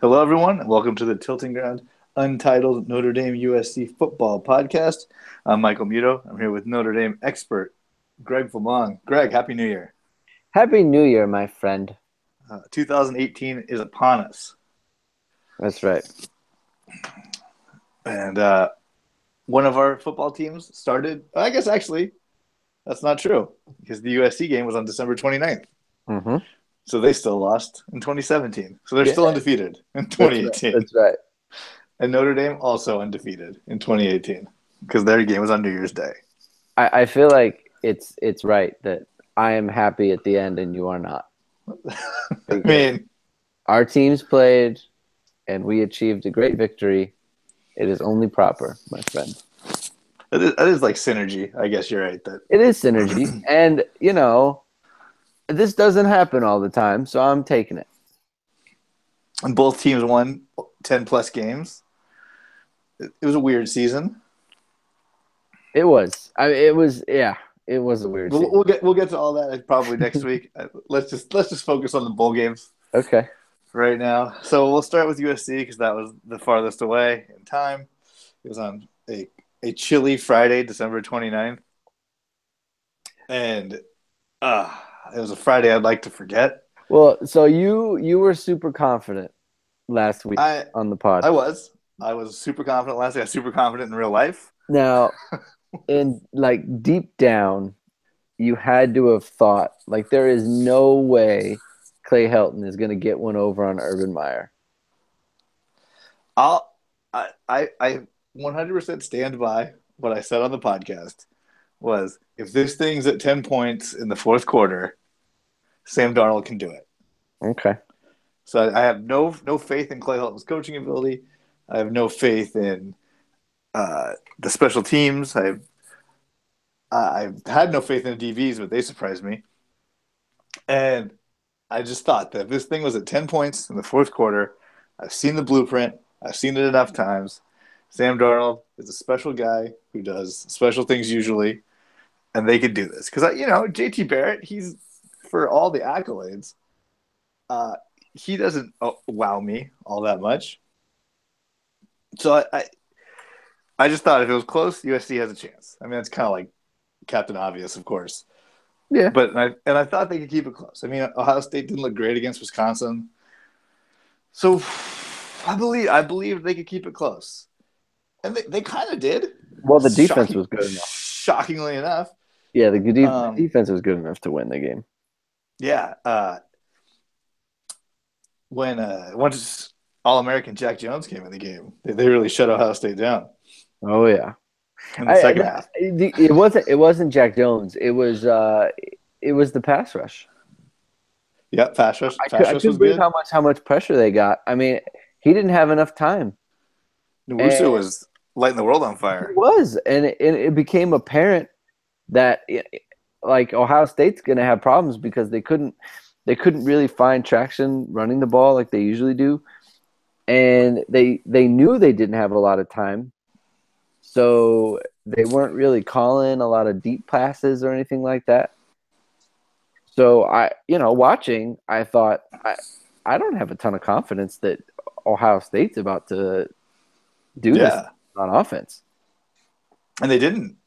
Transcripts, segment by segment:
Hello, everyone, and welcome to the Tilting Ground Untitled Notre Dame USC Football Podcast. I'm Michael Muto. I'm here with Notre Dame expert Greg Flamong. Greg, Happy New Year. Happy New Year, my friend. 2018 is upon us. That's right. And one of our football teams started, I guess actually, that's not true, because the USC game was on December 29th. Mm-hmm. So they still lost in 2017. So they're still undefeated in 2018. That's right. And Notre Dame also undefeated in 2018 because their game was on New Year's Day. I feel like it's right that I am happy at the end and you are not. I mean, our teams played and we achieved a great victory. It is only proper, my friend. That is like synergy. I guess you're right. It is synergy. And, this doesn't happen all the time, so I'm taking it. And both teams won 10-plus games. It was a weird season. It was. It was a weird season. We'll get to all that probably next week. Let's just focus on the bowl games. Okay. Right now. So we'll start with USC because that was the farthest away in time. It was on a chilly Friday, December 29th. And it was a Friday I'd like to forget. Well, so you were super confident last week on the pod. I was super confident last week. I was super confident in real life. Now, in like deep down, you had to have thought like there is no way Clay Helton is going to get one over on Urban Meyer. I 100% stand by what I said on the podcast. Was if this thing's at 10 points in the fourth quarter, Sam Darnold can do it. Okay. So I have no faith in Clay Helton's coaching ability. I have no faith in the special teams. I've had no faith in the DVs, but they surprised me. And I just thought that if this thing was at 10 points in the fourth quarter, I've seen the blueprint. I've seen it enough times. Sam Darnold is a special guy who does special things usually. And they could do this because JT Barrett, he's for all the accolades, he doesn't wow me all that much. So I just thought if it was close, USC has a chance. I mean, it's kind of like Captain Obvious, of course. Yeah, but I thought they could keep it close. I mean, Ohio State didn't look great against Wisconsin, so I believe they could keep it close, and they kind of did. Well, the defense was good enough. Shockingly enough. Yeah, the defense was good enough to win the game. Yeah. Once All-American Jack Jones came in the game, they really shut Ohio State down. Oh, yeah. In the second half. It wasn't Jack Jones. It was the pass rush. Yeah, pass rush. I couldn't believe how much pressure they got. I mean, he didn't have enough time. Nwosu was lighting the world on fire. He was, and it became apparent that like Ohio State's going to have problems because they couldn't really find traction running the ball like they usually do, and they knew they didn't have a lot of time, so they weren't really calling a lot of deep passes or anything like that. So watching, I thought I don't have a ton of confidence that Ohio State's about to do this on offense, and they didn't.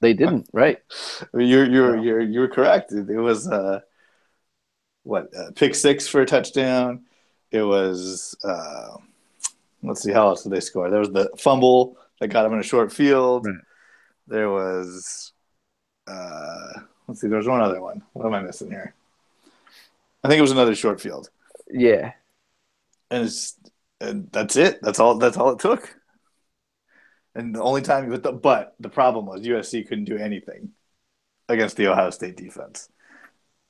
They didn't, right? You're correct. It was pick six for a touchdown. It was let's see, how else did they score? There was the fumble that got them in a short field. Right. There was let's see, there was one other one. What am I missing here? I think it was another short field. Yeah, and that's it. That's all it took. And the only time, but the problem was USC couldn't do anything against the Ohio State defense.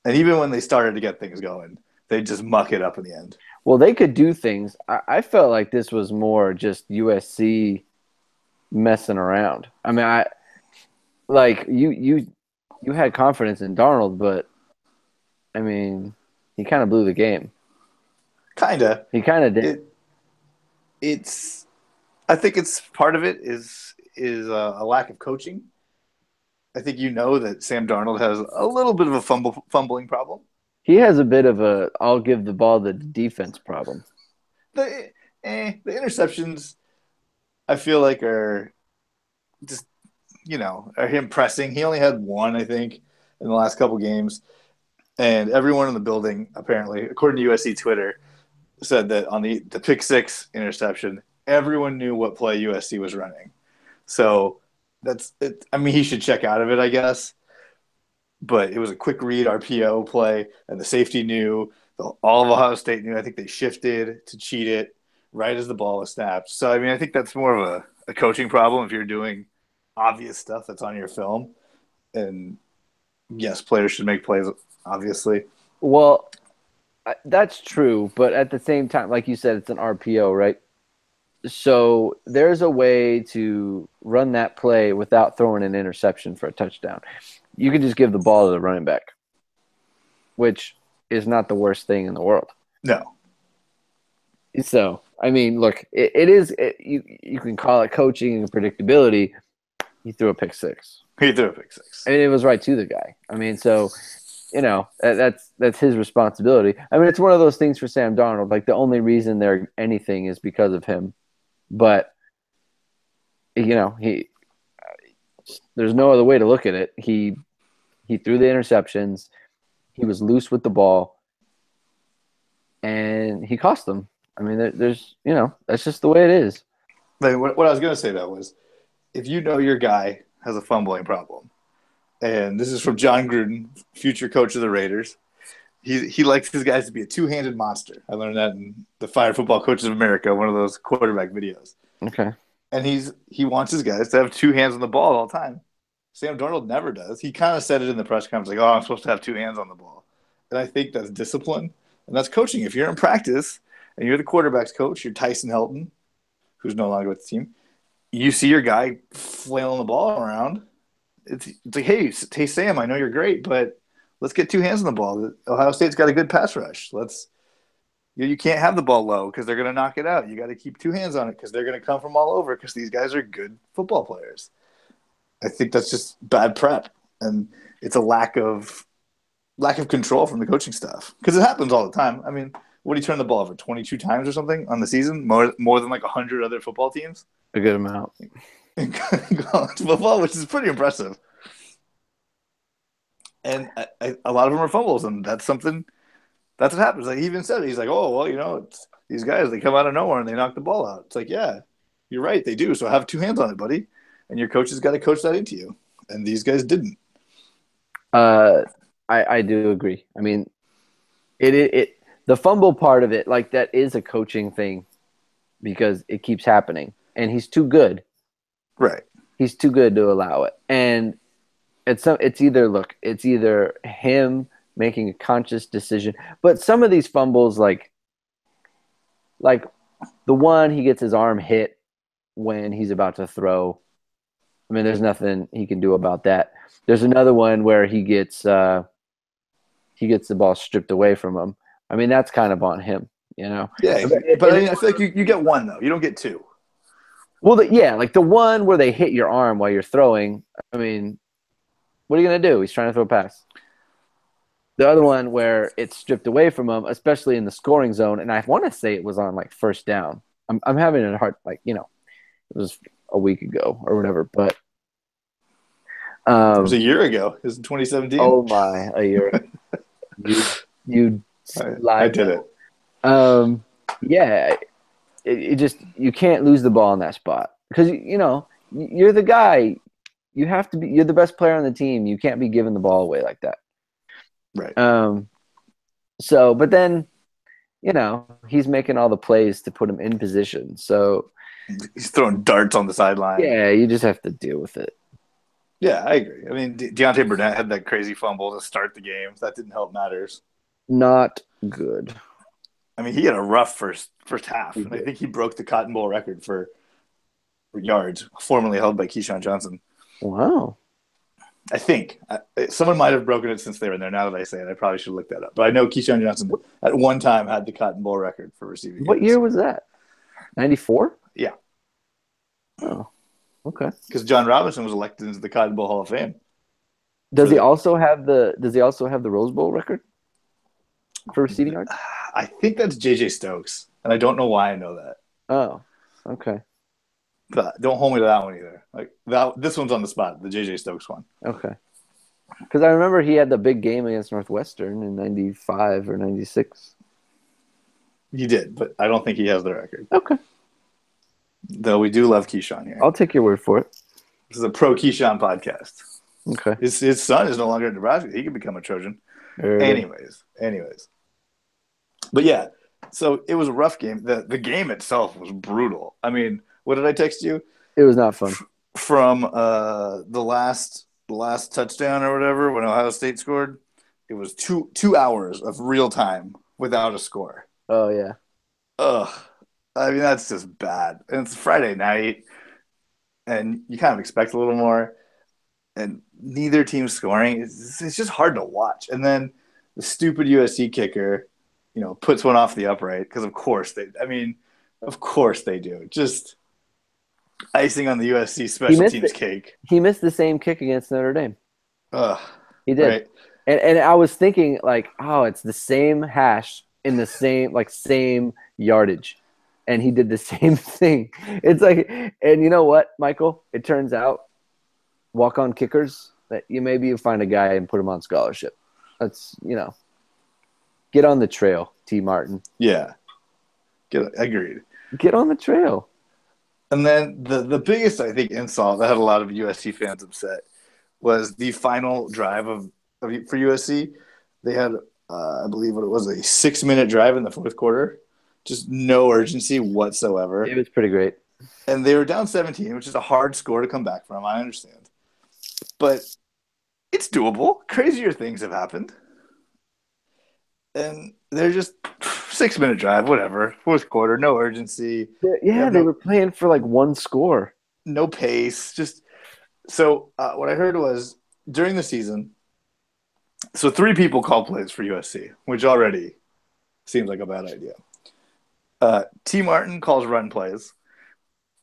And even when they started to get things going, they just muck it up in the end. Well, they could do things. I felt like this was more just USC messing around. I mean, you had confidence in Darnold, but I mean, he kind of blew the game. Kinda. He kind of did. I think it's part of it is a lack of coaching. I think that Sam Darnold has a little bit of a fumbling problem. He has a bit of a I'll give the ball to the defense problem. the the interceptions I feel like are just are him pressing. He only had one, I think, in the last couple games, and everyone in the building apparently, according to USC Twitter, said that on the pick six interception, everyone knew what play USC was running. So that's it. I mean, he should check out of it, I guess. But it was a quick read RPO play, and the safety knew. All of Ohio State knew. I think they shifted to cheat it right as the ball was snapped. So I mean, I think that's more of a coaching problem if you're doing obvious stuff that's on your film. And yes, players should make plays, obviously. Well, that's true, but at the same time, like you said, it's an RPO, right? So there's a way to run that play without throwing an interception for a touchdown. You can just give the ball to the running back, which is not the worst thing in the world. No. So, I mean, look, it is you can call it coaching and predictability. He threw a pick six. He threw a pick six. And it was right to the guy. I mean, so that's his responsibility. I mean, it's one of those things for Sam Darnold. Like the only reason they're anything is because of him. But there's no other way to look at it. He threw the interceptions. He was loose with the ball, and he cost them. I mean, there's that's just the way it is. But what I was going to say though was, if you know your guy has a fumbling problem, and this is from John Gruden, future coach of the Raiders. He likes his guys to be a two-handed monster. I learned that in the Fire Football Coaches of America, one of those quarterback videos. Okay. And he wants his guys to have two hands on the ball all the time. Sam Darnold never does. He kind of said it in the press conference, like, "Oh, I'm supposed to have two hands on the ball." And I think that's discipline and that's coaching. If you're in practice and you're the quarterback's coach, you're Tyson Helton, who's no longer with the team. You see your guy flailing the ball around. It's like, hey, Sam, I know you're great, but let's get two hands on the ball. Ohio State's got a good pass rush. You can't have the ball low because they're going to knock it out. You got to keep two hands on it because they're going to come from all over because these guys are good football players. I think that's just bad prep, and it's a lack of control from the coaching staff because it happens all the time. I mean, what do you turn the ball over 22 times or something on the season? More than like 100 other football teams. A good amount. In college football, which is pretty impressive. And a lot of them are fumbles, and that's what happens. Like he even said it. He's like, "Oh, well, it's these guys, they come out of nowhere and they knock the ball out." It's like, yeah, you're right, they do. So have two hands on it, buddy. And your coach has got to coach that into you. And these guys didn't. I do agree. I mean, it the fumble part of it, like that is a coaching thing because it keeps happening. And he's too good. Right. He's too good to allow it. And it's either him making a conscious decision. But some of these fumbles, like the one he gets his arm hit when he's about to throw. I mean, there's nothing he can do about that. There's another one where he gets the ball stripped away from him. I mean, that's kind of on him, Yeah, but I feel like you get one though. You don't get two. Well, like the one where they hit your arm while you're throwing. I mean, what are you going to do? He's trying to throw a pass. The other one where it's stripped away from him, especially in the scoring zone, and I want to say it was on like first down. I'm having a hard, it was a week ago or whatever, but it was a year ago. It was in 2017. Oh my, a year ago. you I did it. Yeah. It just, you can't lose the ball in that spot because you're the guy. You're the best player on the team. You can't be giving the ball away like that. Right. So, but then, he's making all the plays to put him in position. So he's throwing darts on the sideline. Yeah, you just have to deal with it. Yeah, I agree. I mean, Deontay Burnett had that crazy fumble to start the game. That didn't help matters. Not good. I mean, he had a rough first half. And I think he broke the Cotton Bowl record for yards, formerly held by Keyshawn Johnson. Wow. I think. Someone might have broken it since they were in there. Now that I say it, I probably should look that up. But I know Keyshawn Johnson at one time had the Cotton Bowl record for receiving. What year was that? 94? Yeah. Oh, okay. Because John Robinson was elected into the Cotton Bowl Hall of Fame. Does he also have the Rose Bowl record for receiving yards? I think that's J.J. Stokes. and I don't know why I know that. Oh, okay. But don't hold me to that one either. Like that, this one's on the spot, the JJ Stokes one. Okay. Because I remember he had the big game against Northwestern in '95 or '96. He did, but I don't think he has the record. Okay. Though we do love Keyshawn here. I'll take your word for it. This is a pro Keyshawn podcast. Okay. His son is no longer at Nebraska. He could become a Trojan. Anyways. But yeah, so it was a rough game. The game itself was brutal. I mean, what did I text you? It was not fun. From the last touchdown or whatever when Ohio State scored, it was 2 hours of real time without a score. Oh yeah. Ugh. I mean, that's just bad. And it's Friday night, and you kind of expect a little more. And neither team scoring. It's just hard to watch. And then the stupid USC kicker, puts one off the upright because of course they do. Just icing on the USC special teams cake. He missed the same kick against Notre Dame. Ugh. He did. Right. And I was thinking like, oh, it's the same hash in the same yardage. And he did the same thing. It's like, and you know what, Michael? It turns out walk-on kickers that you find a guy and put him on scholarship. That's, get on the trail, T. Martin. Yeah. Agreed. Get on the trail. And then the biggest, I think, insult that had a lot of USC fans upset was the final drive for USC. They had, I believe what it was, a 6-minute drive in the fourth quarter. Just no urgency whatsoever. It was pretty great. And they were down 17, which is a hard score to come back from. I understand. But it's doable. Crazier things have happened. And they're just 6-minute drive, whatever. Fourth quarter, no urgency. Yeah, they were playing for like one score. No pace. So what I heard was during the season, so 3 people call plays for USC, which already seems like a bad idea. T. Martin calls run plays.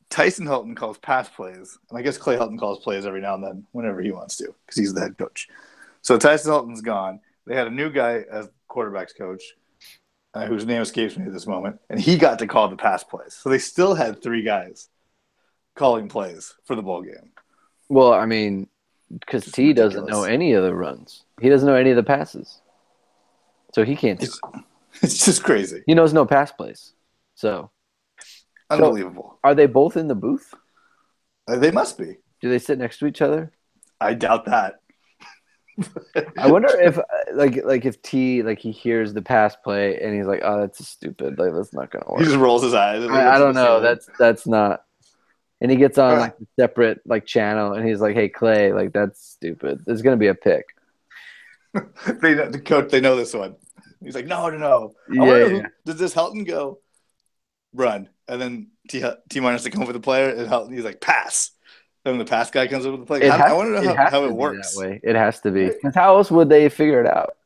Tyson Helton calls pass plays. And I guess Clay Helton calls plays every now and then whenever he wants to because he's the head coach. So Tyson Helton's gone. They had a new guy as quarterback's coach whose name escapes me at this moment. And he got to call the pass plays. So they still had 3 guys calling plays for the bowl game. Well, I mean, because T doesn't know any of the runs. He doesn't know any of the passes. So he can't do it. It's just crazy. He knows no pass plays. So unbelievable. Are they both in the booth? They must be. Do they sit next to each other? I doubt that. I wonder if if T he hears the pass play and he's like, oh, that's stupid. Like that's not gonna work. He just rolls his eyes. I don't know. That's not. And he gets on a separate channel and he's like, hey Clay, that's stupid. There's gonna be a pick. The coach, they know this one. He's like, no. Does this Helton go run? And then T Martin has to come up with the player, and Helton, he's like, pass. And the pass guy comes up with the play. I want to know how it works. That way. It has to be. Because how else would they figure it out?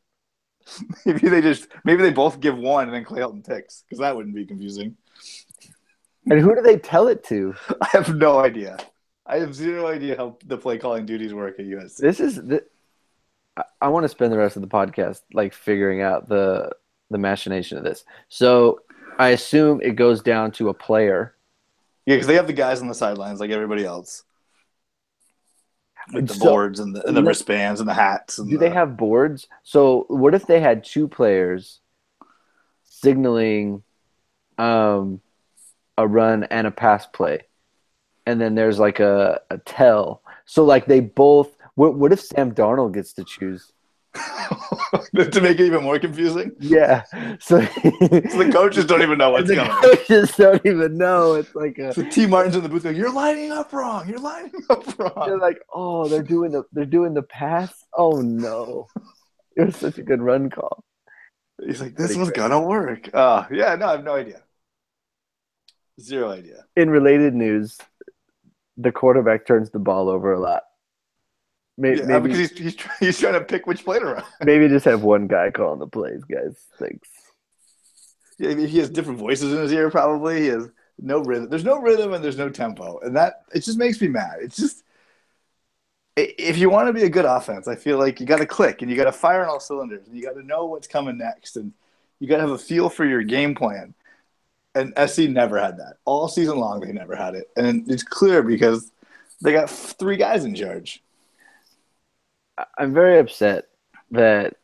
Maybe they both give one, and then Clay Helton picks, because that wouldn't be confusing. And who do they tell it to? I have no idea. I have zero idea how the play calling duties work at USC. I want to spend the rest of the podcast figuring out the machination of this. So I assume it goes down to a player. Yeah, because they have the guys on the sidelines like everybody else. With the boards and the wristbands and the hats. And they have boards? So what if they had 2 players signaling a run and a pass play? And then there's a tell. So they both – what if Sam Darnold gets to choose? To make it even more confusing? Yeah. So the coaches don't even know what's coming. The coaches don't even know. It's so T. Martin's in the booth going, you're lining up wrong. You're lining up wrong. They're like, oh, they're doing the pass? Oh, no. It was such a good run call. He's like, this one's going to work. I have no idea. Zero idea. In related news, the quarterback turns the ball over a lot. Maybe because he's trying to pick which play to run. Maybe just have one guy calling the plays, guys. Thanks. Yeah, he has different voices in his ear. Probably he has no rhythm. There's no rhythm and there's no tempo, and it just makes me mad. It's just if you want to be a good offense, I feel like you got to click and you got to fire on all cylinders and you got to know what's coming next and you got to have a feel for your game plan. And SC never had that. All season long, they never had it. And it's clear because they got three guys in charge. I'm very upset that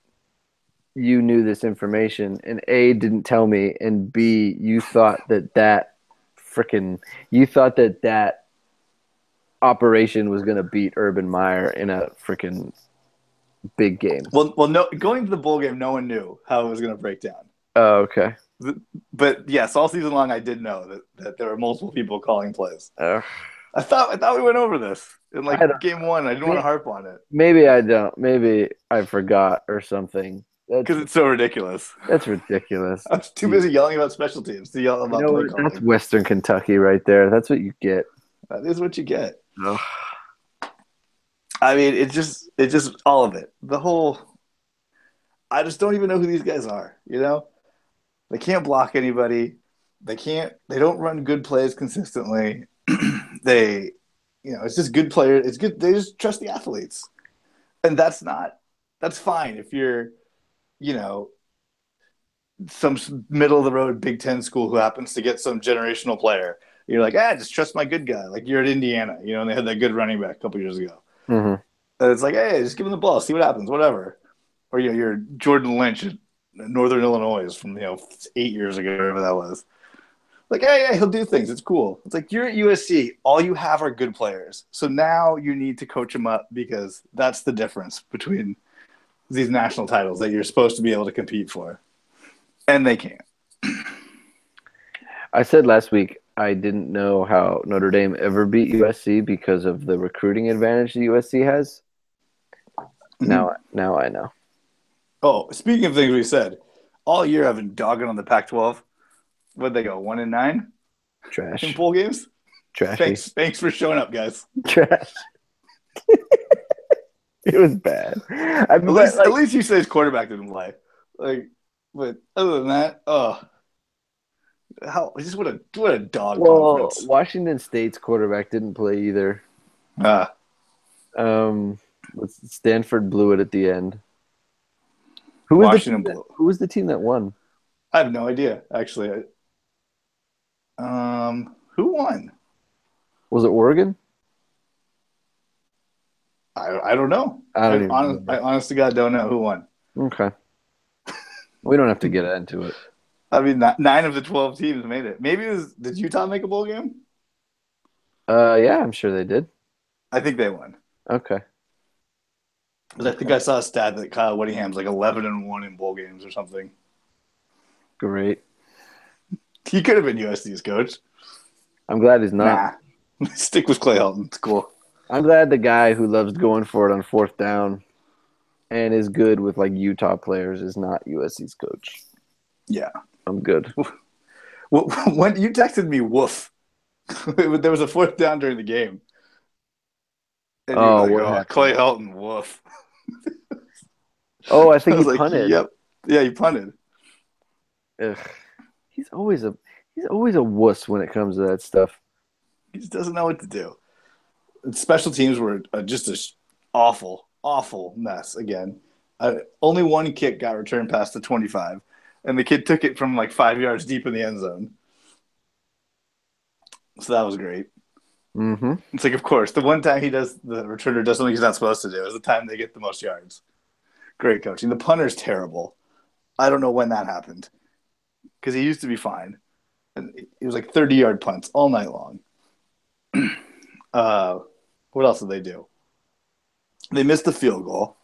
you knew this information and A, didn't tell me, and B, you thought that operation was going to beat Urban Meyer in a freaking big game. Well, no. Going to the bowl game, no one knew how it was going to break down. Oh, okay. But yes, all season long, I did know that there were multiple people calling plays. Ugh. I thought we went over this in like game one. I didn't want to harp on it Maybe I don't. Maybe I forgot or something. because it's so ridiculous. That's ridiculous. I was too busy yelling about special teams to yell about play calling. That's Western Kentucky right there. That's what you get. That is what you get. Ugh. I mean, it's just all of it. The whole. I just don't even know who these guys are. You know, they can't block anybody. They don't run good plays consistently. It's just good players. It's good. They just trust the athletes, and that's fine if you're, some middle of the road Big Ten school who happens to get some generational player. You're like, just trust my good guy. Like you're at Indiana, and they had that good running back a couple years ago. Mm-hmm. And it's like, hey, just give him the ball, see what happens, whatever. Or you're Jordan Lynch at Northern Illinois from 8 years ago, whatever that was. Like, hey, he'll do things. It's cool. It's like you're at USC. All you have are good players. So now you need to coach them up because that's the difference between these national titles that you're supposed to be able to compete for. And they can't. I said last week I didn't know how Notre Dame ever beat USC because of the recruiting advantage the USC has. Mm-hmm. Now I know. Oh, speaking of things we said, all year I've been dogging on the Pac-12. What'd they go, 1-9? Trash. In bowl games? Trashy. Thanks for showing up, guys. Trash. It was bad. At least you say his quarterback didn't play. But other than that, what a dog conference. Washington State's quarterback didn't play either. Stanford blew it at the end. Who was the team that won? I have no idea, actually. Who won? Was it Oregon? I don't know. I honest to God don't know who won. Okay. We don't have to get into it. I mean, 9 of the 12 teams made it. Did Utah make a bowl game? Yeah, I'm sure they did. I think they won. Okay. Because I think I saw a stat that Kyle Whittingham's like 11-1 in bowl games or something. Great. He could have been USC's coach. I'm glad he's not. Nah. Stick with Clay Helton. It's cool. I'm glad the guy who loves going for it on fourth down and is good with like Utah players is not USC's coach. Yeah. I'm good. When you texted me, woof, there was a fourth down during the game. And Clay Helton, woof. I think he punted. Yep. Yeah, he punted. Ugh. He's always a wuss when it comes to that stuff. He just doesn't know what to do. Special teams were just an awful, awful mess again. Only one kick got returned past the 25, and the kid took it from like 5 yards deep in the end zone. So that was great. Mm-hmm. It's like, of course, the one time the returner does something he's not supposed to do is the time they get the most yards. Great coaching. The punter's terrible. I don't know when that happened because he used to be fine. And it was like 30-yard punts all night long. What else did they do? They missed the field goal.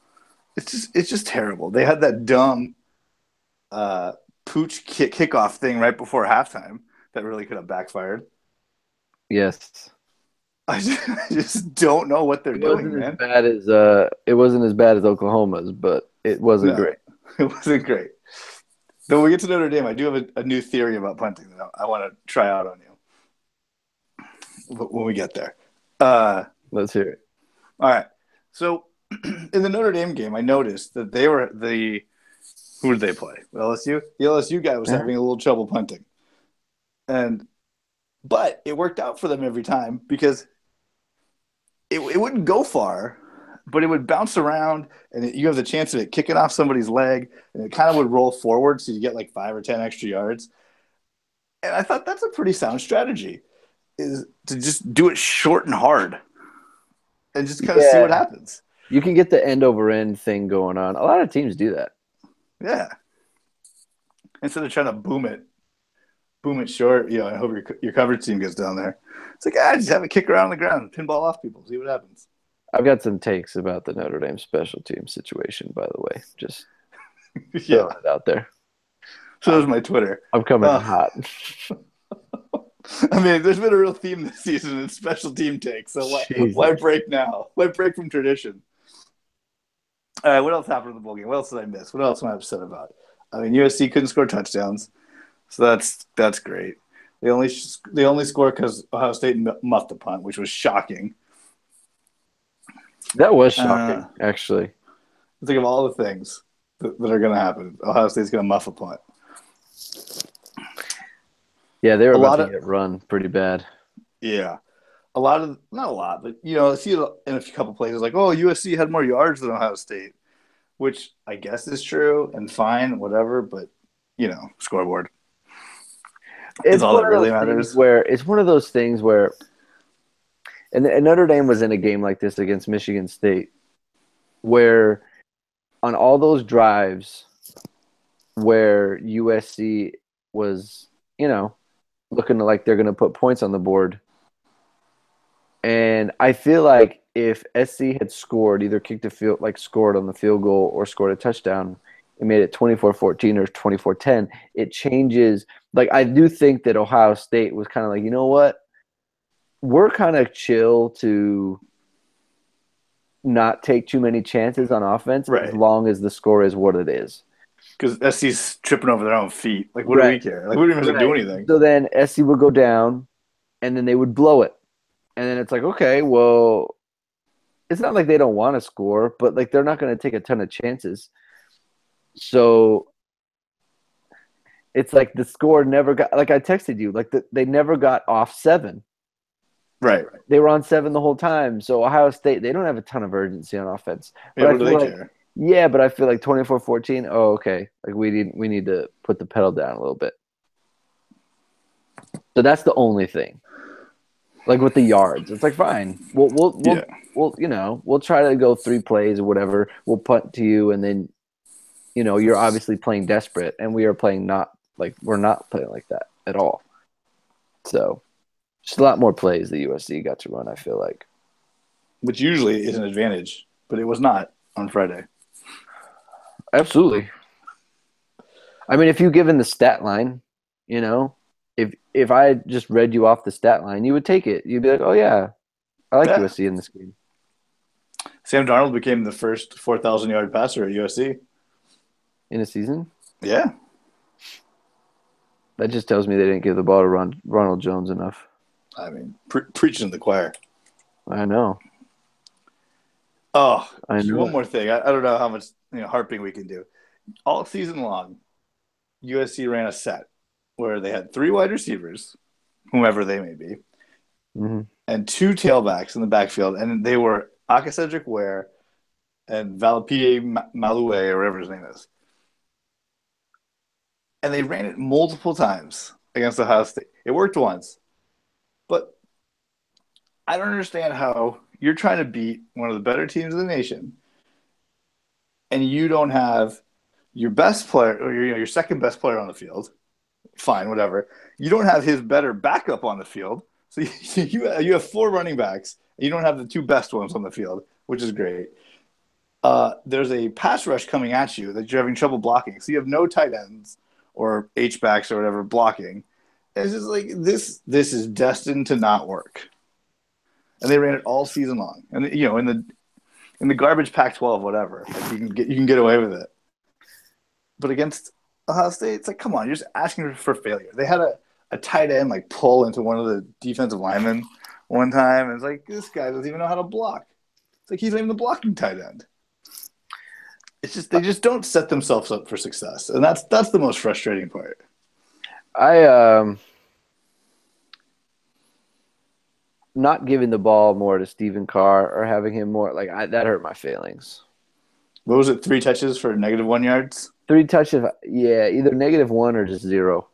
It's just terrible. They had that dumb pooch kickoff thing right before halftime that really could have backfired. Yes. I just don't know what they're doing, man. It wasn't as bad as Oklahoma's, but it wasn't great. It wasn't great. Though we get to Notre Dame, I do have a new theory about punting that I want to try out on you when we get there. Let's hear it. All right. So in the Notre Dame game, I noticed that they were who did they play? LSU? The LSU guy was having a little trouble punting. But it worked out for them every time because it wouldn't go far, but it would bounce around, and you have the chance of it kicking off somebody's leg, and it kind of would roll forward, so you get like 5 or 10 extra yards. And I thought that's a pretty sound strategy, is to just do it short and hard and just kind of see what Yeah, happens. you can get the end over end thing going on. A lot of teams do that. Yeah. Instead of trying to boom it short, I hope your coverage team gets down there. It's like, just have it kick around the ground, pinball off people, see what happens. I've got some takes about the Notre Dame special team situation, by the way. Just Yeah. throwing it out there. So there's my Twitter. I'm coming hot. I mean, there's been a real theme this season in special team takes. So why break now? Why break from tradition? All right, what else happened in the bowl game? What else did I miss? What else am I upset about? I mean, USC couldn't score touchdowns, so that's great. They only scored because Ohio State muffed the punt, which was shocking. That was shocking, actually. Think of all the things that are going to happen. Ohio State's going to muff a punt. Yeah, they were about to get run pretty bad. Yeah. Not a lot, but see it in a couple places like, oh, USC had more yards than Ohio State, which I guess is true and fine, whatever, but scoreboard. It's all that really matters. It's one of those things where, and Notre Dame was in a game like this against Michigan State, where on all those drives where USC was, looking like they're going to put points on the board. And I feel like if SC had scored, either kicked a field, like scored on the field goal or scored a touchdown, it made it 24-14 or 24-10. It changes. Like, I do think that Ohio State was kind of like, you know what? We're kind of chill to not take too many chances on offense as long as the score is what it is. Because SC's tripping over their own feet. Like, what do we care? Like, we don't even do anything. So then SC would go down, and then they would blow it. And then it's like, okay, well, it's not like they don't want to score, but, like, they're not going to take a ton of chances. So it's like the score never got – like I texted you, like they never got off 7. Right. They were on 7 the whole time. So Ohio State, they don't have a ton of urgency on offense. Yeah, what do they care? Yeah, but I feel like 24-14, oh, okay. Like we need to put the pedal down a little bit. So that's the only thing. Like with the yards, it's like fine. We'll try to go 3 plays or whatever. We'll punt to you, and then you're obviously playing desperate, and we are playing we're not playing like that at all. So just a lot more plays the USC got to run, I feel like. Which usually is an advantage, but it was not on Friday. Absolutely. I mean, if you given the stat line, if I just read you off the stat line, you would take it. You'd be like, oh, yeah, I like USC in this game. Sam Darnold became the first 4,000-yard passer at USC. In a season? Yeah. That just tells me they didn't give the ball to Ronald Jones enough. I mean, preaching to the choir. I know. Oh, I know. One more thing. I don't know how much harping we can do. All season long, USC ran a set where they had 3 wide receivers, whomever they may be, and 2 tailbacks in the backfield, and they were Cedric Ware and Valapie Maloué, or whatever his name is. And they ran it multiple times against Ohio State. It worked once. But I don't understand how you're trying to beat one of the better teams in the nation, and you don't have your best player or your second best player on the field. Fine, whatever. You don't have his better backup on the field. So you have 4 running backs, and you don't have the 2 best ones on the field, which is great. There's a pass rush coming at you that you're having trouble blocking. So you have no tight ends or H-backs or whatever blocking. It's just like this is destined to not work. And they ran it all season long. And in the garbage Pac-12, whatever, like you can get away with it. But against Ohio State, it's like, come on, you're just asking for failure. They had a tight end like pull into one of the defensive linemen one time, and it's like, this guy doesn't even know how to block. It's like he's not even the blocking tight end. It's just they just don't set themselves up for success, and that's the most frustrating part. Not giving the ball more to Stephen Carr or having him more that hurt my feelings. What was it? 3 touches for -1 yards? 3 touches, yeah, either -1 or just 0.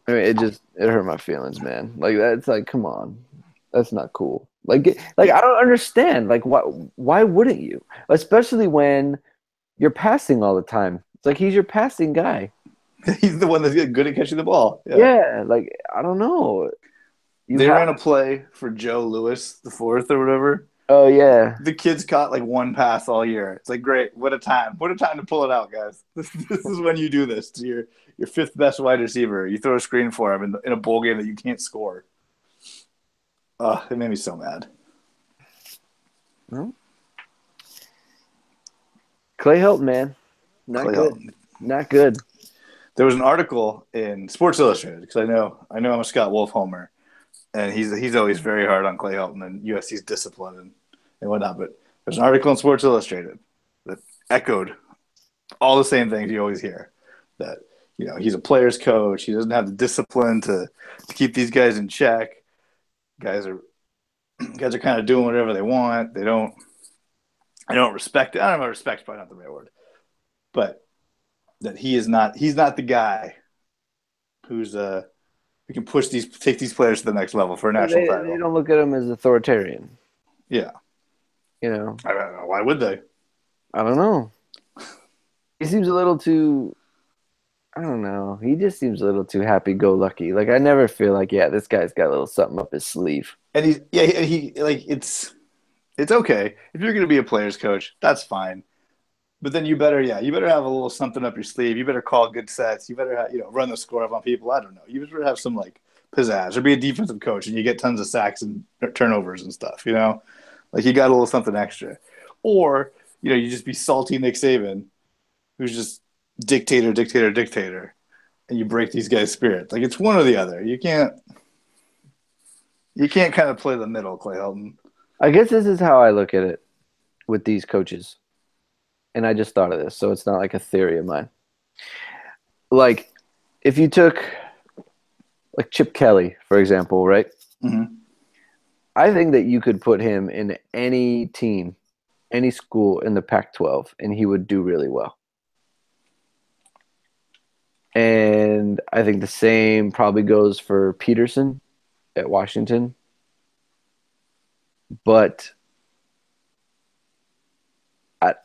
I mean, it hurt my feelings, man. Like that's like, come on, that's not cool. Like I don't understand. Like why wouldn't you? Especially when you're passing all the time. It's like he's your passing guy. He's the one that's good at catching the ball. Yeah. Yeah, like I don't know. You They have ran a play for Joe Lewis the fourth or whatever. Oh yeah. The kid's caught like one pass all year. It's like great. What a time. What a time to pull it out, guys. This is when you do this to your fifth best wide receiver. You throw a screen for him in a bowl game that you can't score. It made me so mad. Well, Clay Helton, man. Not Clay good. Helton. Not good. There was an article in Sports Illustrated because I know I'm a Scott Wolf homer, and he's always very hard on Clay Helton and USC's discipline and whatnot. But there's an article in Sports Illustrated that echoed all the same things you always hear. That he's a player's coach. He doesn't have the discipline to keep these guys in check. Guys are kind of doing whatever they want. They don't respect it. I don't know. Respect's probably not the right word, but that he's not the guy who's who can take these players to the next level for a national title. They don't look at him as authoritarian. Yeah. I don't know. Why would they? I don't know. He seems a little too. I don't know. He just seems a little too happy-go-lucky. Like I never feel like, yeah, this guy's got a little something up his sleeve. And he like it's okay if you're going to be a player's coach. That's fine. But then you better have a little something up your sleeve. You better call good sets. You better run the score up on people. I don't know. You better have some like pizzazz or be a defensive coach and you get tons of sacks and turnovers and stuff. Like you got a little something extra, or you just be salty Nick Saban, who's just dictator, and you break these guys' spirit. Like it's one or the other. You can't kind of play the middle, Clay Helton. I guess this is how I look at it with these coaches. And I just thought of this, so it's not like a theory of mine. Like, if you took, like, Chip Kelly, for example, right? Mm-hmm. I think that you could put him in any team, any school in the Pac-12, and he would do really well. And I think the same probably goes for Peterson at Washington. But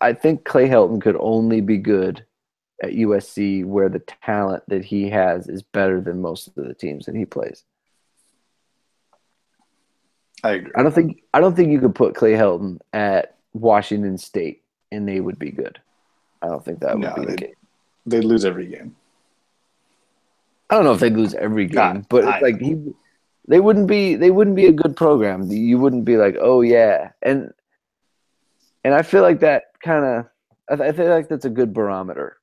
I think Clay Helton could only be good at USC where the talent that he has is better than most of the teams that he plays. I agree. I don't think you could put Clay Helton at Washington State and they would be good. I don't think that would be the case. They'd lose every game. I don't know if they'd lose every game, but it's like they wouldn't be a good program. You wouldn't be like, oh yeah, and I feel like that I feel like that's a good barometer.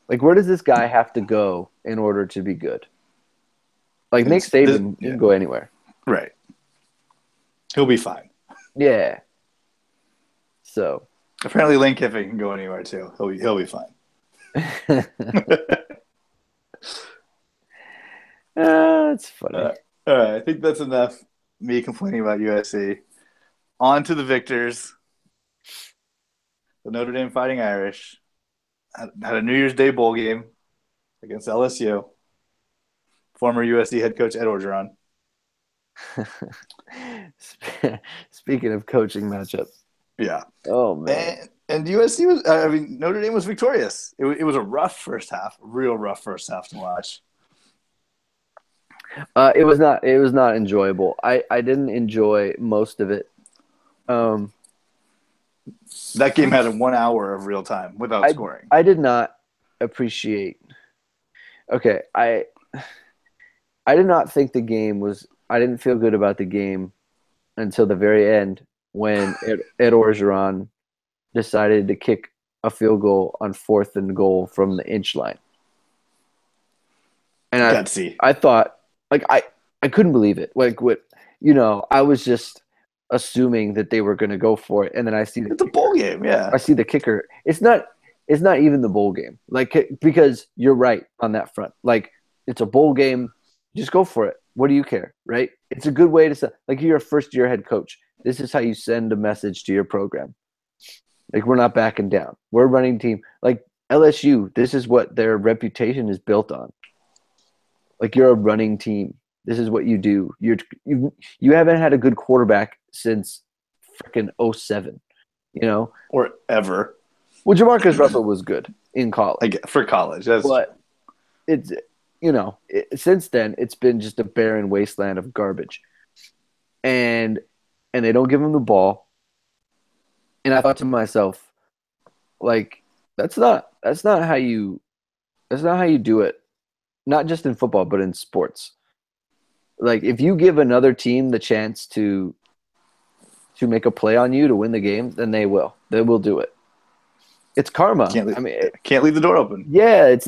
Like, where does this guy have to go in order to be good? Like Nick Saban can go anywhere. Right. He'll be fine. Yeah. So apparently Lane Kiffin can go anywhere too. He'll be fine. It's funny. All right, I think that's enough. Me complaining about USC. On to the victors. The Notre Dame Fighting Irish had a New Year's Day bowl game against LSU. Former USC head coach Ed Orgeron. Speaking of coaching matchups. Yeah. Oh, man. And USC Notre Dame was victorious. It was a rough first half, a real rough first half to watch. It was not enjoyable. I didn't enjoy most of it. That game had 1 hour of real time without scoring. I did not appreciate. Okay, I did not think the game was. I didn't feel good about the game until the very end when Ed Orgeron decided to kick a field goal on 4th and goal from the inch line. And I thought, like, I couldn't believe it. Like, I was just assuming that they were going to go for it, and then I see it's a bowl game. Yeah, I see the kicker. It's not even the bowl game. Like, because you're right on that front. Like, it's a bowl game. Just go for it. What do you care, right? It's a good way to send. Like, you're a first-year head coach. This is how you send a message to your program. Like, we're not backing down. We're a running team. Like LSU, this is what their reputation is built on. Like, you're a running team. This is what you do. You haven't had a good quarterback since freaking '07, you know? Or ever. Well, Jamarcus Russell was good in college. For college. But it's, since then, it's been just a barren wasteland of garbage. And they don't give him the ball. And I thought to myself, like, that's not how you do it. Not just in football, but in sports. Like, if you give another team the chance to make a play on you to win the game, then they will. They will do it. It's karma. Can't leave the door open. Yeah, it's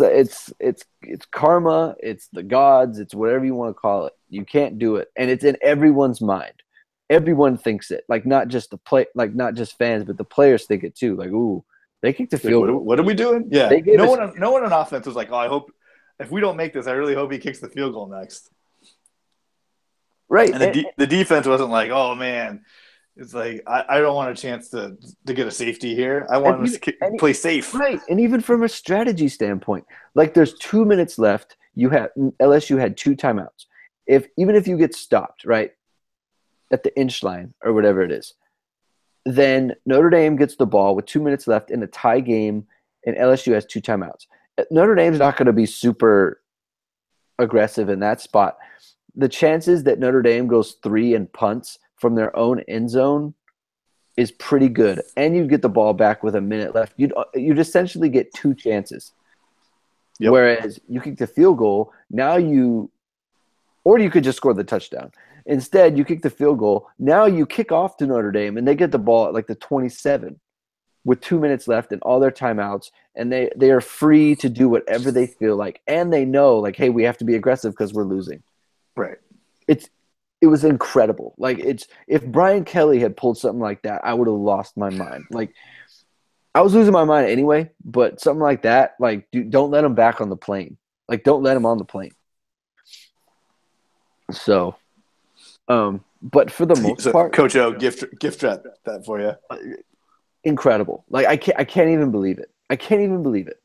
karma. It's the gods. It's whatever you want to call it. You can't do it, and it's in everyone's mind. Everyone thinks it. Like, not just not just fans, but the players think it too. Like, ooh, they kicked the field goal. What are we doing? Yeah. No one on offense was like, oh, I hope if we don't make this, I really hope he kicks the field goal next. Right. And the defense wasn't like, oh man, it's like I don't want a chance to get a safety here. I want him to play safe. Right. And even from a strategy standpoint, like, there's 2 minutes left. LSU had 2 timeouts. Even if you get stopped, right, at the inch line or whatever it is, then Notre Dame gets the ball with 2 minutes left in a tie game, and LSU has 2 timeouts. Notre Dame's not going to be super aggressive in that spot. The chances that Notre Dame goes 3 and punts from their own end zone is pretty good. And you get the ball back with a minute left. You'd essentially get 2 chances. Yep. Whereas you kick the field goal, or you could just score the touchdown. Instead, you kick the field goal. Now you kick off to Notre Dame, and they get the ball at like the 27 with 2 minutes left and all their timeouts, and they are free to do whatever they feel like. And they know, like, hey, we have to be aggressive because we're losing. Right. It was incredible. Like, if Brian Kelly had pulled something like that, I would have lost my mind. Like, I was losing my mind anyway, but something like that, like, don't let him back on the plane. Like, don't let him on the plane. So, but for the most part, Coach O gift wrap that for you. Incredible. Like, I can't even believe it. I can't even believe it.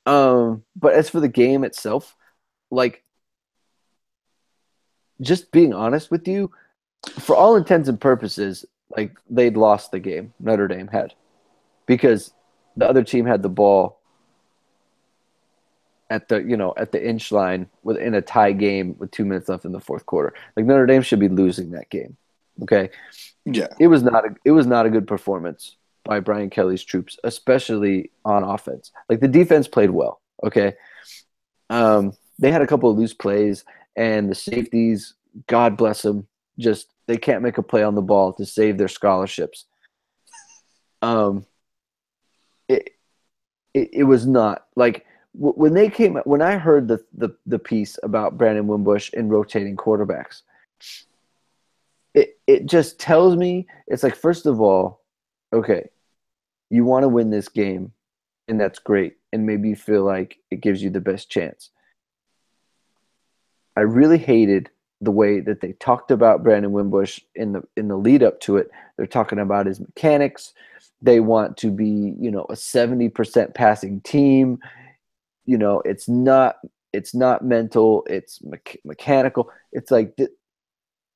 But as for the game itself, like, just being honest with you, for all intents and purposes, like, they'd lost the game. Notre Dame had, because the other team had the ball at the inch line in a tie game with 2 minutes left in the fourth quarter. Like, Notre Dame should be losing that game. Okay. Yeah. It was not a good performance by Brian Kelly's troops, especially on offense. Like, the defense played well. Okay. They had a couple of loose plays, and the safeties, God bless them, they can't make a play on the ball to save their scholarships. It was not like when I heard the piece about Brandon Wimbush and rotating quarterbacks. It just tells me, it's like, first of all, okay, you want to win this game, and that's great, and maybe you feel like it gives you the best chance. I really hated the way that they talked about Brandon Wimbush in the lead up to it. They're talking about his mechanics. They want to be, a 70% passing team. It's not mental. It's mechanical. It's like,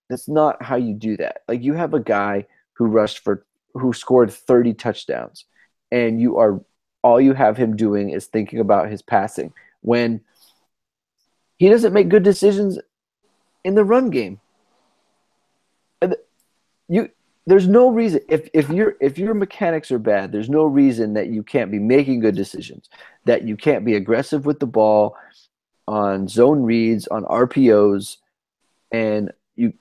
that's not how you do that. Like, you have a guy who scored 30 touchdowns, and all you have him doing is thinking about his passing when he doesn't make good decisions in the run game. And there's no reason, if your mechanics are bad, there's no reason that you can't be making good decisions, that you can't be aggressive with the ball on zone reads, on RPOs, and you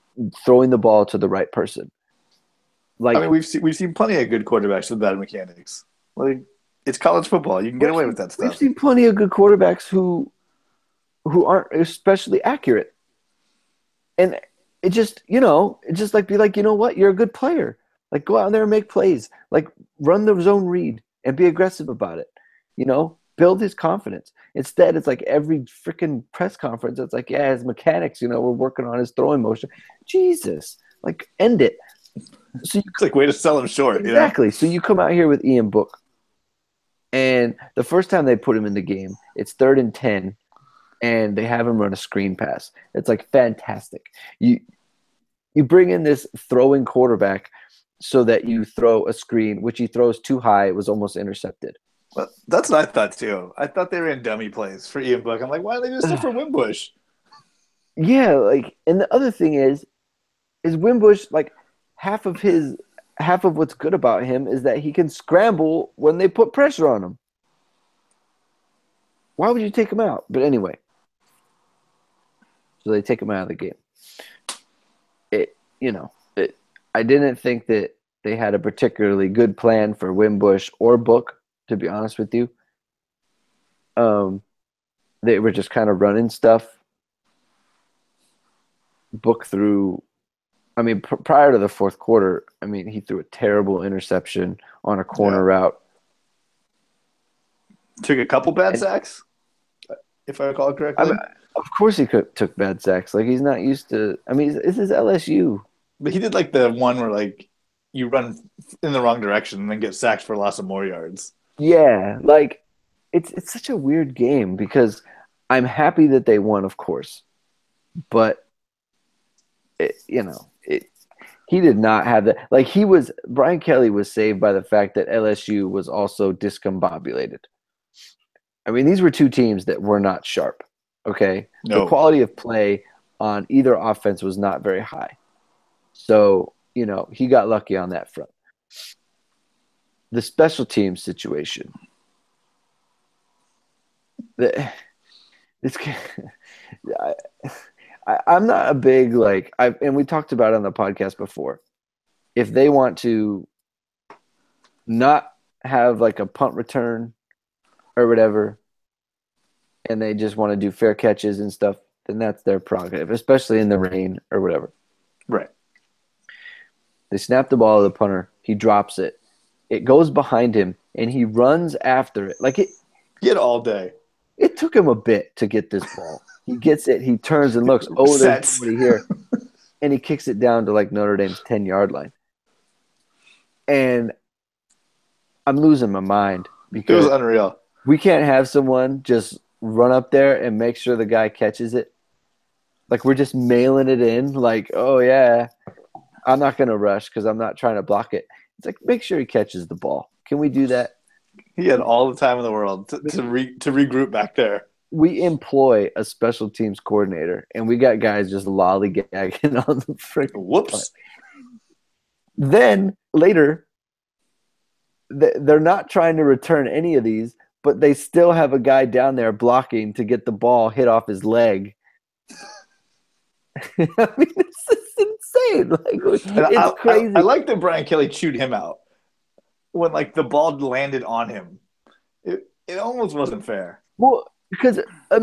throwing the ball to the right person. Like, I mean, we've seen plenty of good quarterbacks with bad mechanics. Like, it's college football; you can get away with that stuff. We've seen plenty of good quarterbacks who aren't especially accurate. And it just like, be like, you know what? You're a good player. Like, go out there and make plays. Like, run the zone read and be aggressive about it. Build his confidence. Instead, it's like every freaking press conference, it's like, yeah, his mechanics, we're working on his throwing motion. Jesus, like, end it. So it's like, way to sell him short. Exactly. So you come out here with Ian Book, and the first time they put him in the game, it's 3rd and 10. and they have him run a screen pass. It's like fantastic. You bring in this throwing quarterback so that you throw a screen, which he throws too high. It was almost intercepted. But that's what I thought too. I thought they ran dummy plays for Ian Book. I'm like, why don't they do stuff for Wimbush? Yeah, like, and the other thing is Wimbush, like, half of what's good about him is that he can scramble when they put pressure on him. Why would you take him out? But anyway, so they take him out of the game. I didn't think that they had a particularly good plan for Wimbush or Book, to be honest with you. They were just kind of running stuff. Book threw, prior to the fourth quarter, he threw a terrible interception on a corner route. Took a couple bad sacks, if I recall correctly. Of course he took bad sacks. Like, he's not used to – this is LSU. But he did, like, the one where, like, you run in the wrong direction and then get sacked for lots of more yards. Yeah, like, it's such a weird game because I'm happy that they won, of course. But, he did not have that. Like, Brian Kelly was saved by the fact that LSU was also discombobulated. These were two teams that were not sharp, okay? No. The quality of play on either offense was not very high. So, he got lucky on that front. The special team situation. I'm not a big, and we talked about it on the podcast before. If they want to not have, like, a punt return or whatever, and they just want to do fair catches and stuff, then that's their prerogative, especially in the rain or whatever. Right. They snap the ball to the punter. He drops it. It goes behind him, and he runs after it. Get all day. It took him a bit to get this ball. He gets it. He turns and looks. Oh, there's somebody here. And he kicks it down to, like, Notre Dame's 10-yard line. And I'm losing my mind because it was unreal. We can't have someone just run up there and make sure the guy catches it. Like, we're just mailing it in. Like, oh, yeah, I'm not going to rush because I'm not trying to block it. It's like, make sure he catches the ball. Can we do that? He had all the time in the world to regroup back there. We employ a special teams coordinator, and we got guys just lollygagging on the freaking whoops. Punt. Then later, they're not trying to return any of these, but they still have a guy down there blocking to get the ball hit off his leg. This is insane. It's crazy. I like that Brian Kelly chewed him out when, like, the ball landed on him. It almost wasn't fair. Well, because,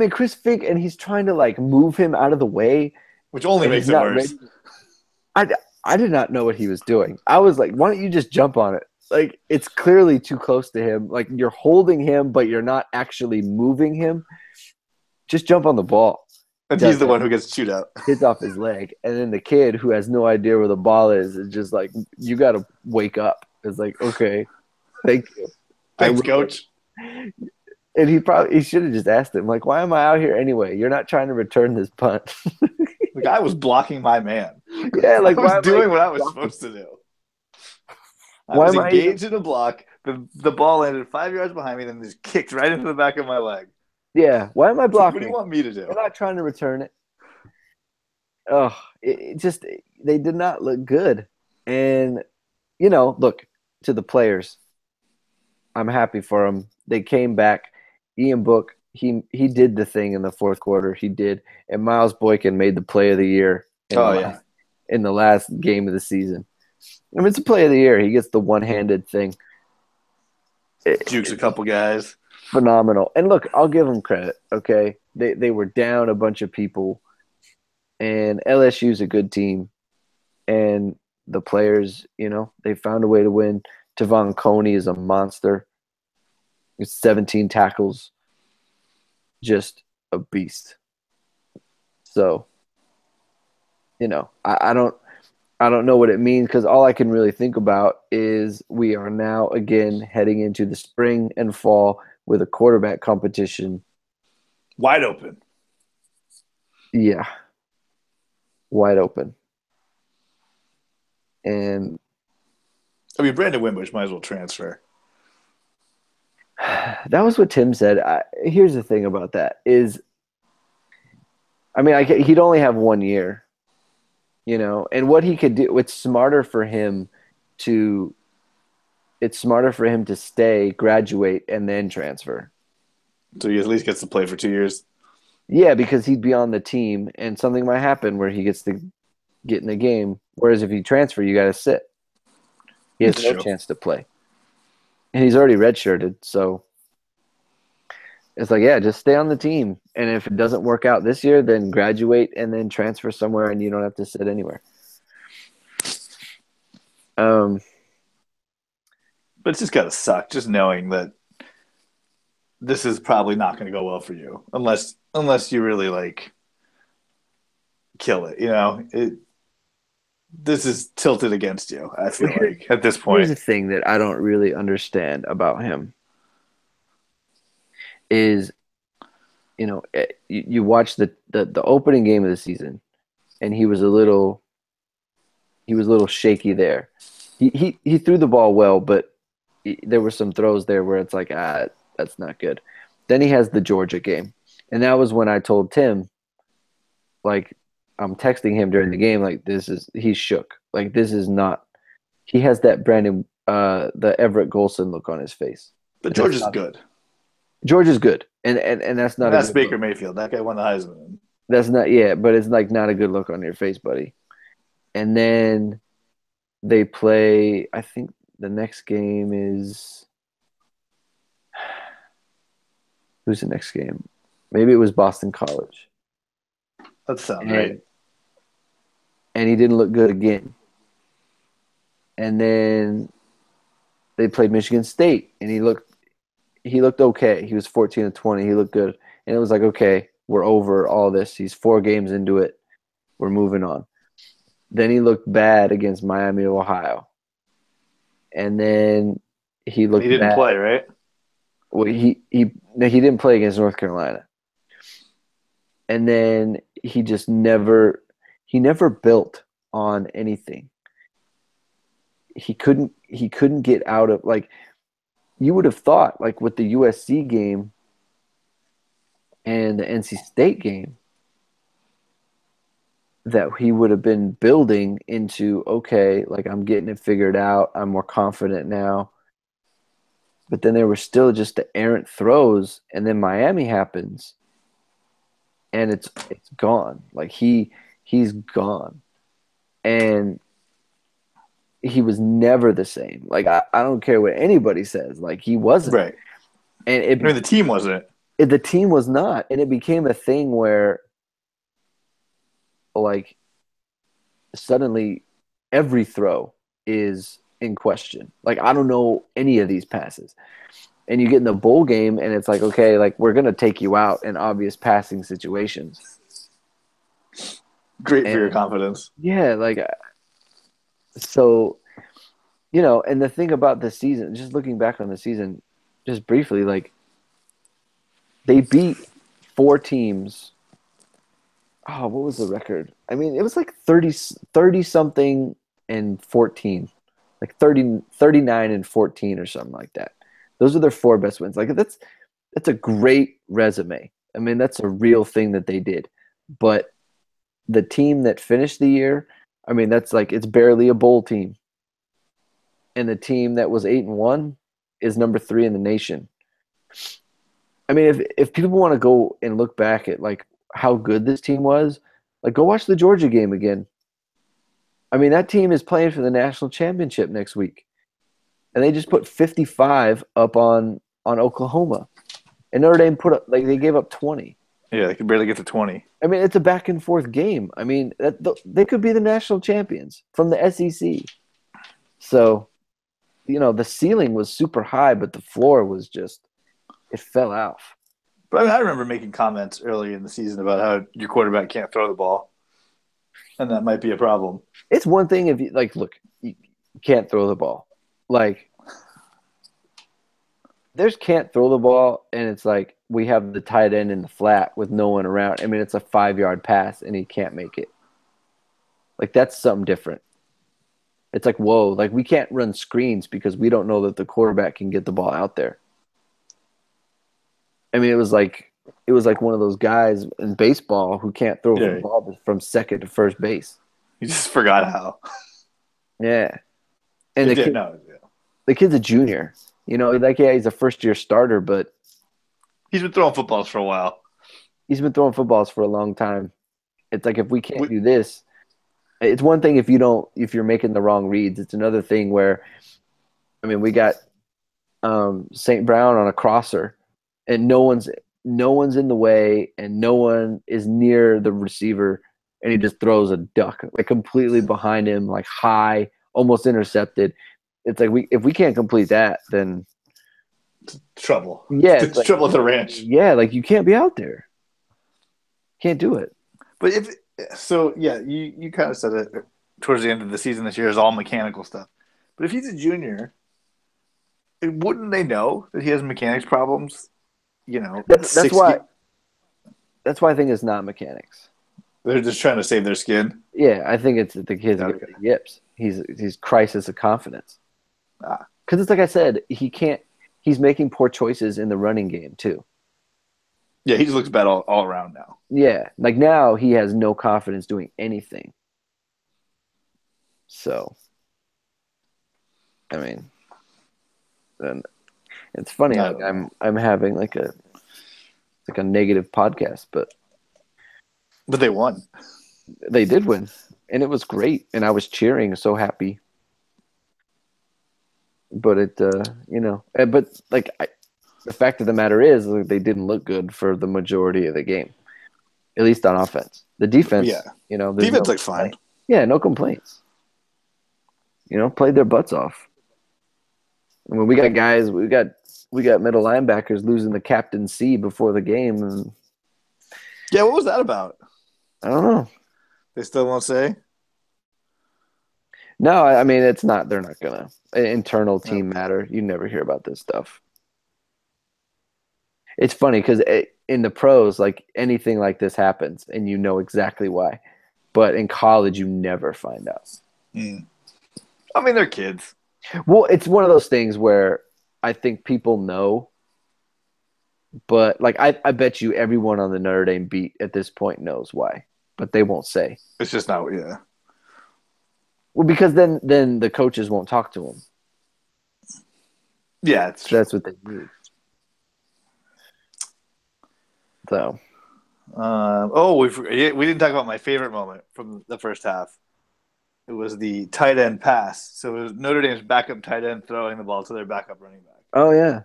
Chris Fink, and he's trying to, like, move him out of the way. Which only makes it worse. I did not know what he was doing. I was like, why don't you just jump on it? Like, it's clearly too close to him. Like, you're holding him, but you're not actually moving him. Just jump on the ball. And he's the one who gets chewed out. Hits off his leg. And then the kid who has no idea where the ball is just like, you got to wake up. It's like, okay, thank you. Thanks, coach. And he should have just asked him, like, why am I out here anyway? You're not trying to return this punt. Like, I was blocking my man. Yeah, like, I was doing what I was supposed to do. I was engaged in a block. The ball landed 5 yards behind me, and then just kicked right into the back of my leg. Yeah, why am I blocking? What do you want me to do? I'm not trying to return it. Oh, they did not look good. And, look, to the players, I'm happy for them. They came back. Ian Book, he did the thing in the fourth quarter. He did. And Miles Boykin made the play of the year in the last game of the season. It's a play of the year. He gets the one-handed thing. Jukes a couple guys. Phenomenal. And look, I'll give them credit, okay? They were down a bunch of people, and LSU's a good team. And the players, they found a way to win. Tavon Coney is a monster. It's 17 tackles. Just a beast. So, I don't know what it means because all I can really think about is we are now again heading into the spring and fall with a quarterback competition. Wide open. Yeah, wide open. And I mean, Brandon Wimbush might as well transfer. that was what Tim said. Here's the thing about that is, I mean, he'd only have 1 year, and what he could do. To it's smarter for him to stay, graduate, and then transfer. So he at least gets to play for 2 years. Yeah, because he'd be on the team, and something might happen where he gets to get in the game. Whereas if you transfer, you got to sit. He has That's no true. chance to play, and he's already redshirted. So it's like, yeah, just stay on the team, and if it doesn't work out this year, then graduate and then transfer somewhere, and you don't have to sit anywhere. But it's just gotta suck, just knowing that this is probably not going to go well for you unless you really like kill it. This is tilted against you. I feel like at this Here's point. the thing that I don't really understand about him is, you watch the opening game of the season, and he was a little shaky there. He threw the ball well, but there were some throws there where it's like, that's not good. Then he has the Georgia game, and that was when I told Tim, like, I'm texting him during the game, like, he's shook. Like, this is not. He has that the Everett Golson look on his face. But George is good. George is good, and that's not. And that's a good Baker look. Mayfield. That guy won the Heisman. That's not, yeah, but it's like not a good look on your face, buddy. And then they play. I think the next game is, who's the next game? Maybe it was Boston College. That sounds and, right. And he didn't look good again. And then they played Michigan State, and he looked okay. He was 14-20. He looked good, and it was like, okay, we're over all this. He's 4 games into it. We're moving on. Then he looked bad against Miami, Ohio, and then he looked. He didn't bad. play, right? Well, he didn't play against North Carolina, and then he just never built on anything. He couldn't get out of, like, you would have thought, like, with the USC game and the NC State game, that he would have been building into, okay, like, I'm getting it figured out. I'm more confident now. But then there were still just the errant throws, and then Miami happens, and it's gone. Like, he's gone. And he was never the same. Like, I don't care what anybody says. Like, he wasn't. Right. And the team wasn't. The team was not. And it became a thing where, like, suddenly every throw is in question. Like, I don't know any of these passes. And you get in the bowl game, and it's like, okay, like, we're going to take you out in obvious passing situations. Great for your confidence. Yeah, like, so, and the thing about the season, just looking back on the season, just briefly, like, they beat 4 teams. Oh, what was the record? I mean, it was like 30 something and 14, like 39 and 14 or something like that. Those are their 4 best wins. Like, that's a great resume. I mean, that's a real thing that they did. But the team that finished the year, I mean, that's like, it's barely a bowl team. And the team that was 8-1 is number 3 in the nation. I mean, if people want to go and look back at, like, how good this team was, like, go watch the Georgia game again. I mean, that team is playing for the national championship next week, and they just put 55 up on Oklahoma, and Notre Dame they gave up 20. Yeah, they could barely get to 20. I mean, it's a back and forth game. I mean, they could be the national champions from the SEC. So, the ceiling was super high, but the floor was just, it fell off. But I mean, I remember making comments early in the season about how your quarterback can't throw the ball, and that might be a problem. It's one thing if you, like, look, you can't throw the ball. Like, there's can't throw the ball, and it's like, we have the tight end in the flat with no one around. I mean, it's a 5-yard pass and he can't make it. Like, that's something different. It's like, whoa, like we can't run screens because we don't know that the quarterback can get the ball out there. I mean, it was like one of those guys in baseball who can't throw the ball from second to first base. You just forgot how. Yeah. And the kid's a junior. You know, like, yeah, he's a first-year starter, but he's been throwing footballs for a while. He's been throwing footballs for a long time. It's like, if we can't do this, it's one thing if you're making the wrong reads. It's another thing where, I mean, we got St. Brown on a crosser, and no one's in the way, and no one is near the receiver, and he just throws a duck, like completely behind him, like high, almost intercepted. It's like, if we can't complete that, then trouble. Yeah, it's like, trouble at the ranch. Yeah, like you can't be out there. Can't do it. But you kind of said it towards the end of the season this year is all mechanical stuff. But if he's a junior, wouldn't they know that he has mechanics problems? You know, that's why I think it's not mechanics. They're just trying to save their skin. Yeah, I think it's the kid's getting the yips. He's crisis of confidence. Because it's like I said, he's making poor choices in the running game too. Yeah, he just looks bad all around now. Yeah, like now he has no confidence doing anything. So, I mean, then it's funny. Like I'm having like a negative podcast, but they won. They did win, and it was great, and I was cheering, so happy. But but like the fact of the matter is, like, they didn't look good for the majority of the game, at least on offense. The defense, defense looked fine. Yeah, no complaints. Played their butts off. I mean, we got middle linebackers losing the captain C before the game. And yeah, what was that about? I don't know. They still won't say? No, I mean, it's not. They're not gonna. Internal team matter. You never hear about this stuff. It's funny because in the pros, like anything like this happens, and you know exactly why. But in college, you never find out. Mm. I mean, they're kids. Well, it's one of those things where I think people know, but like I bet you everyone on the Notre Dame beat at this point knows why, but they won't say. It's just not, yeah. Well, because then the coaches won't talk to them. Yeah, that's what they need. So, we didn't talk about my favorite moment from the first half. It was the tight end pass. So it was Notre Dame's backup tight end throwing the ball to their backup running back. Oh yeah,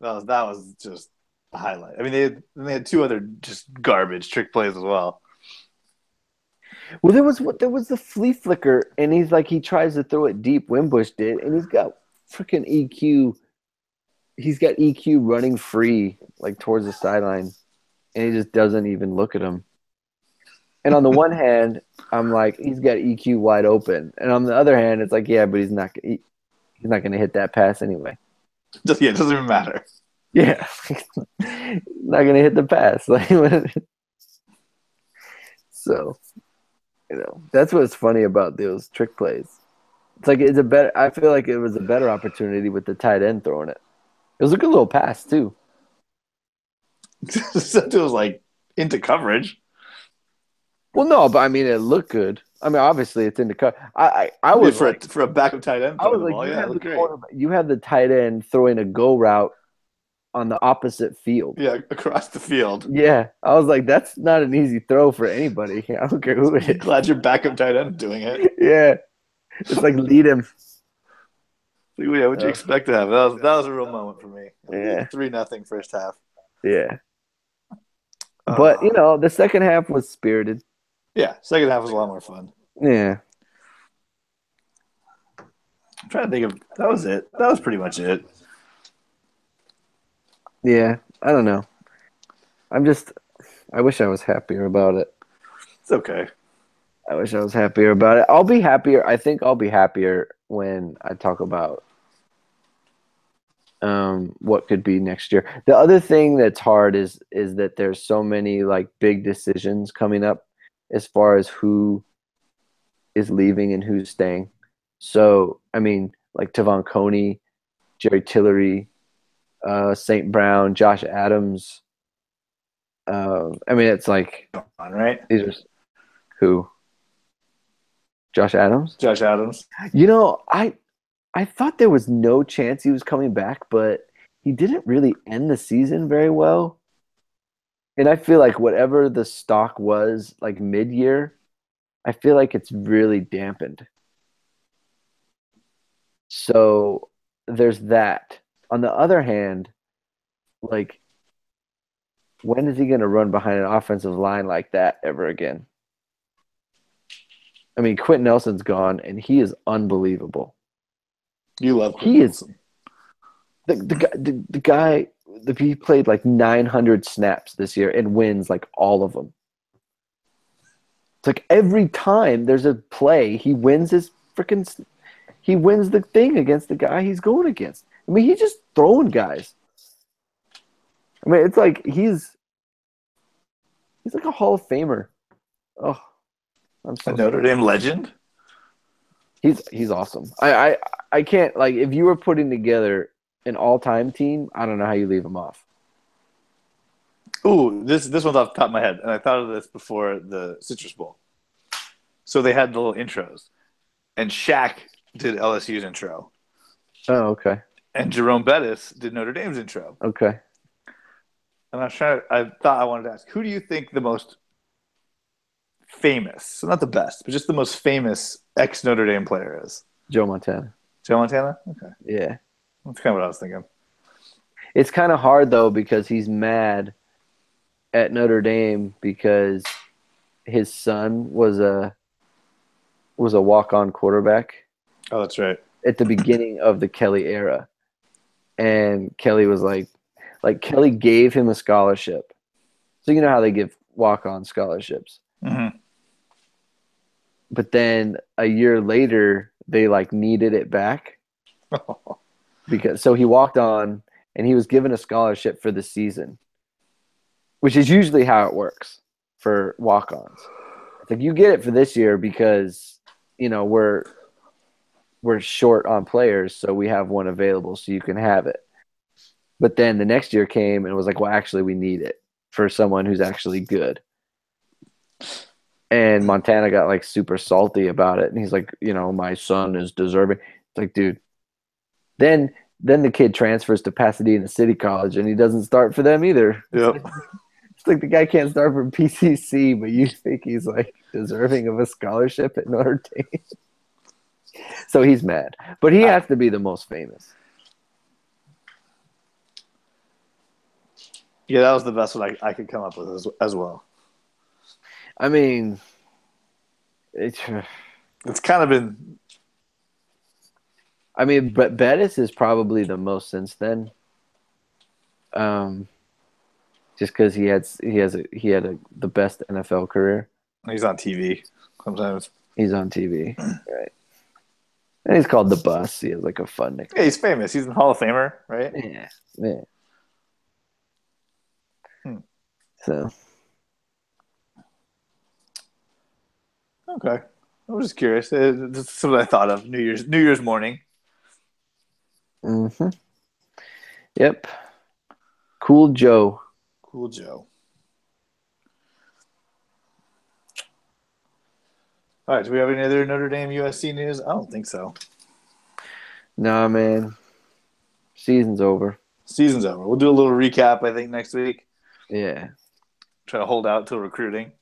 that was just a highlight. I mean, they had two other just garbage trick plays as well. Well, there was the flea flicker, and he tries to throw it deep. Wimbush did, and he's got freaking EQ. He's got EQ running free, like towards the sideline, and he just doesn't even look at him. And on the one hand, I'm like, he's got EQ wide open, and on the other hand, it's like, yeah, but he's not going to hit that pass anyway. Yeah, it doesn't even matter. Yeah, not going to hit the pass. So. That's what's funny about those trick plays. It's like I feel like it was a better opportunity with the tight end throwing it. It was a good little pass too. It was like into coverage. Well, no, but I mean it looked good. I mean, obviously it's into coverage. I was for a backup tight end. I was like, you have the tight end throwing a go route on the opposite field. Yeah, across the field. Yeah. I was like, that's not an easy throw for anybody. I don't care who it is. Glad your backup tight end doing it. Yeah. It's like lead him. Yeah, what'd you expect to have? That was a real moment for me. Yeah. 3-0 first half. Yeah. But, the second half was spirited. Yeah, second half was a lot more fun. Yeah. I'm trying to think of that was it. That was pretty much it. Yeah, I don't know. I wish I was happier about it. It's okay. I wish I was happier about it. I'll be happier. I think I'll be happier when I talk about what could be next year. The other thing that's hard is that there's so many like big decisions coming up as far as who is leaving and who's staying. So I mean, like Tavon Coney, Jerry Tillery, St. Brown, Josh Adams. I mean, it's like On, right? these are who Josh Adams. Josh Adams. You know, I thought there was no chance he was coming back, but he didn't really end the season very well. And I feel like whatever the stock was like mid-year, I feel like it's really dampened. So there's that. On the other hand, like when is he going to run behind an offensive line like that ever again? I mean, Quentin Nelson's gone, and he is unbelievable. You love He is Wilson. the guy. He played like 900 snaps this year and wins like all of them. It's like every time there's a play, he wins he wins the thing against the guy he's going against. I mean, he's just throwing guys. I mean, it's like he's like a Hall of Famer. Oh, I'm A so Notre sorry. Dame legend. He's awesome. I can't like if you were putting together an all-time team, I don't know how you leave him off. Ooh, this one's off the top of my head, and I thought of this before the Citrus Bowl. So they had the little intros, and Shaq did LSU's intro, Oh, okay. and Jerome Bettis did Notre Dame's intro. Okay. And I thought I wanted to ask, who do you think the most famous, so not the best, but just the most famous ex Notre Dame player is? Joe Montana. Joe Montana? Okay. Yeah. That's kind of what I was thinking. It's kind of hard though because he's mad at Notre Dame because his son was a walk-on quarterback Oh, that's right. at the beginning of the Kelly era. And Kelly was like Kelly gave him a scholarship. So you know how they give walk-on scholarships. Mm-hmm. But then a year later they like needed it back because so he walked on and he was given a scholarship for the season, which is usually how it works for walk-ons. It's like you get it for this year because you know we're short on players, so we have one available, so you can have it. But then the next year came and it was like, well, actually, we need it for someone who's actually good. And Montana got like super salty about it, and he's like, you know, my son is deserving. It's like, dude. Then the kid transfers to Pasadena City College, and he doesn't start for them either. Yep. It's like the guy can't start for PCC, but you think he's like deserving of a scholarship at Notre Dame. So he's mad, but he has to be the most famous. Yeah, that was the best one I could come up with as well. I mean, it's. It's kind of been. I mean, but Bettis is probably the most since then. Just because he had the best NFL career. He's on TV sometimes. He's on TV, right? And he's called the Bus. He has like a fun nickname. Yeah, he's famous. He's a Hall of Famer, right? Yeah. So. Okay. I was just curious. This is something I thought of New Year's morning. Mm-hmm. Yep. Cool Joe. Cool Joe. All right. Do we have any other Notre Dame USC news? I don't think so. Nah, man. Season's over. Season's over. We'll do a little recap, I think, next week. Yeah. Try to hold out till recruiting.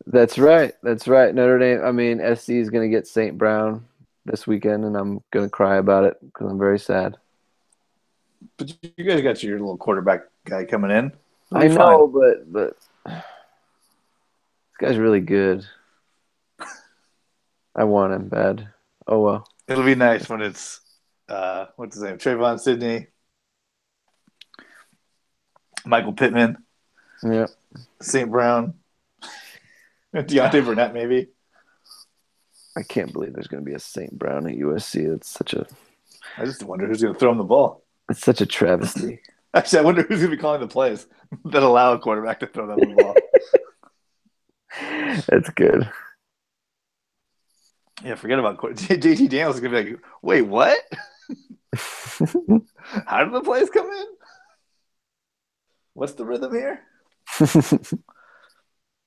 That's right. Notre Dame. I mean, SC is going to get St. Brown this weekend, and I'm going to cry about it because I'm very sad. But you guys got your little quarterback guy coming in. I know, but this guy's really good. I want him bad. Oh, well. It'll be nice when it's, what's his name? Trayvon Sidney, Michael Pittman, Yeah. St. Brown, Deontay Burnett, maybe. I can't believe there's going to be a St. Brown at USC. It's such a I just wonder who's going to throw him the ball. It's such a travesty. Actually, I wonder who's going to be calling the plays that allow a quarterback to throw them the ball. That's good. Yeah, forget about JT Daniels is going to be like, wait, what? How did the plays come in? What's the rhythm here?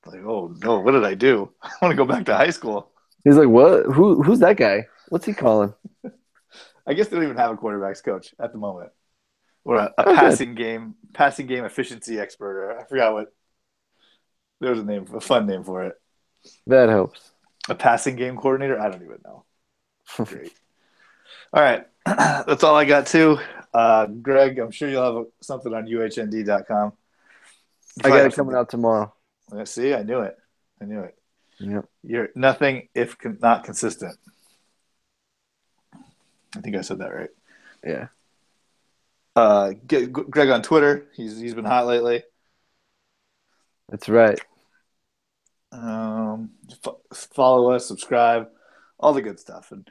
Like, oh no, what did I do? I want to go back to high school. He's like, what? Who's that guy? What's he calling? I guess they don't even have a quarterbacks coach at the moment, or a Oh, good. passing game efficiency expert, or I forgot what. There was a fun name for it. That helps. A passing game coordinator. I don't even know. Great. All right, that's all I got too. Greg, I'm sure you'll have something on uhnd.com. I got it coming out tomorrow. Let's see. I knew it. Yep. You're nothing if not consistent. I think I said that right. Yeah. Get Greg on Twitter. He's been hot lately. That's right. Follow us, subscribe, all the good stuff. And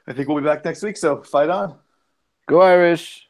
I think we'll be back next week. So fight on. Go Irish.